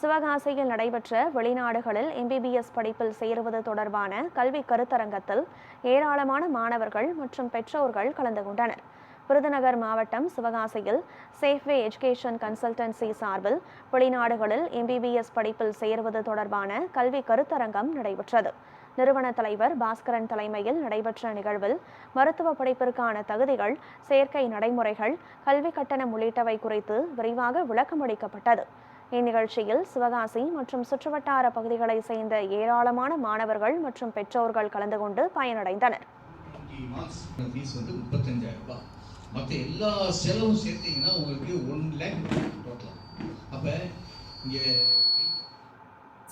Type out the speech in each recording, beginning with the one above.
சிவகாசியில் நடைபெற்ற வெளிநாடுகளில் எம்பிபிஎஸ் படிப்பில் சேருவது தொடர்பான கல்வி கருத்தரங்கத்தில் ஏராளமான மாணவர்கள் மற்றும் பெற்றோர்கள் கலந்து கொண்டனர். விருதுநகர் மாவட்டம் சிவகாசியில் சேஃப்வே எஜுகேஷன் கன்சல்டன்சி சார்பில் வெளிநாடுகளில் எம்பிபிஎஸ் படிப்பில் சேருவது தொடர்பான கல்வி கருத்தரங்கம் நடைபெற்றது. நிறுவன தலைவர் பாஸ்கரன் தலைமையில் நடைபெற்ற நிகழ்வில் மருத்துவ படிப்பிற்கான தகுதிகள், சேர்க்கை நடைமுறைகள், கல்வி கட்டணம் உள்ளிட்டவை குறித்து விரிவாக விளக்கமளிக்கப்பட்டது. இந்நிகழ்ச்சியில் சிவகாசி மற்றும் சுற்றுவட்டார பகுதிகளை சேர்ந்த ஏராளமான மாணவர்கள் மற்றும் பெற்றோர்கள் கலந்து கொண்டு பயனடைந்தனர். மற்ற எல்லா செலவும் சேர்த்தீங்கன்னா உங்களுக்கு 1 லேக் டோட்டல். அப்போ இங்கே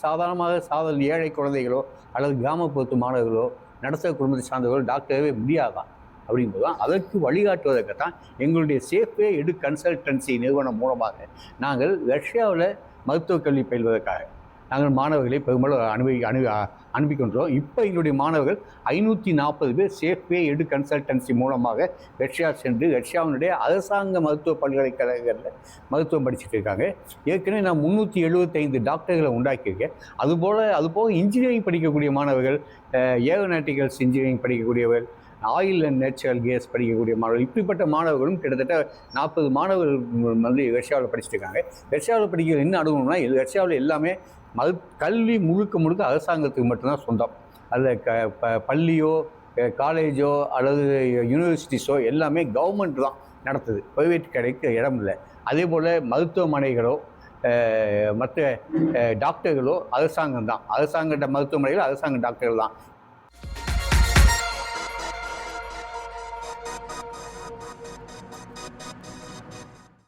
சாதாரண ஏழை குழந்தைகளோ அல்லது கிராமப்புறத்து மாணவர்களோ நடத்த குடும்பத்தை சார்ந்தவர்களோ டாக்டரவே முடியாதான் அப்படிங்கும்போது தான் அதற்கு வழிகாட்டுவதற்குத்தான் எங்களுடைய சேஃப்வே எடு கன்சல்டன்சி நிறுவனம் மூலமாக நாங்கள் ரஷ்யாவில் மருத்துவக் கல்வி பயில்வதற்காக நாங்கள் மாணவர்களை பெரும்பாலும் அனுப்பிக்கொண்டோம். இப்போ எங்களுடைய மாணவர்கள் 540 பேர் சேஃப்வே எடு கன்சல்டன்சி மூலமாக ரஷ்யா சென்று ரஷ்யாவினுடைய அரசாங்க மருத்துவ பல்கலைக்கழகங்களில் மருத்துவம் படிச்சுட்டு இருக்காங்க. ஏற்கனவே நான் 375 டாக்டர்களை உண்டாக்கியிருக்கேன். அதுபோக இன்ஜினியரிங் படிக்கக்கூடிய மாணவர்கள், ஏரோநாட்டிக்கல்ஸ் இன்ஜினியரிங் படிக்கக்கூடியவர், ஆயில் அண்ட் நேச்சுரல் கேஸ் படிக்கக்கூடிய மாணவர்கள், இப்படிப்பட்ட மாணவர்களும் கிட்டத்தட்ட 40 மாணவர்கள் வந்து ரஷ்யாவில் படிச்சுட்டு இருக்காங்க. ரஷ்யாவில் படிக்கிற என்ன அனுபவம்னா, ரஷ்யாவில் எல்லாமே கல்வி முழுக்க அரசாங்கத்துக்கு மட்டும்தான் சொந்தம். அதில் பள்ளியோ காலேஜோ அல்லது யூனிவர்சிட்டிஸோ எல்லாமே கவர்மெண்ட் தான் நடத்துது, ப்ரைவேட் கிடைக்க இடம் இல்லை. அதே போல் மருத்துவமனைகளோ மற்ற டாக்டர்களோ அரசாங்கம் தான், அரசாங்க மருத்துவமனைகள் அரசாங்க டாக்டர்கள் தான்.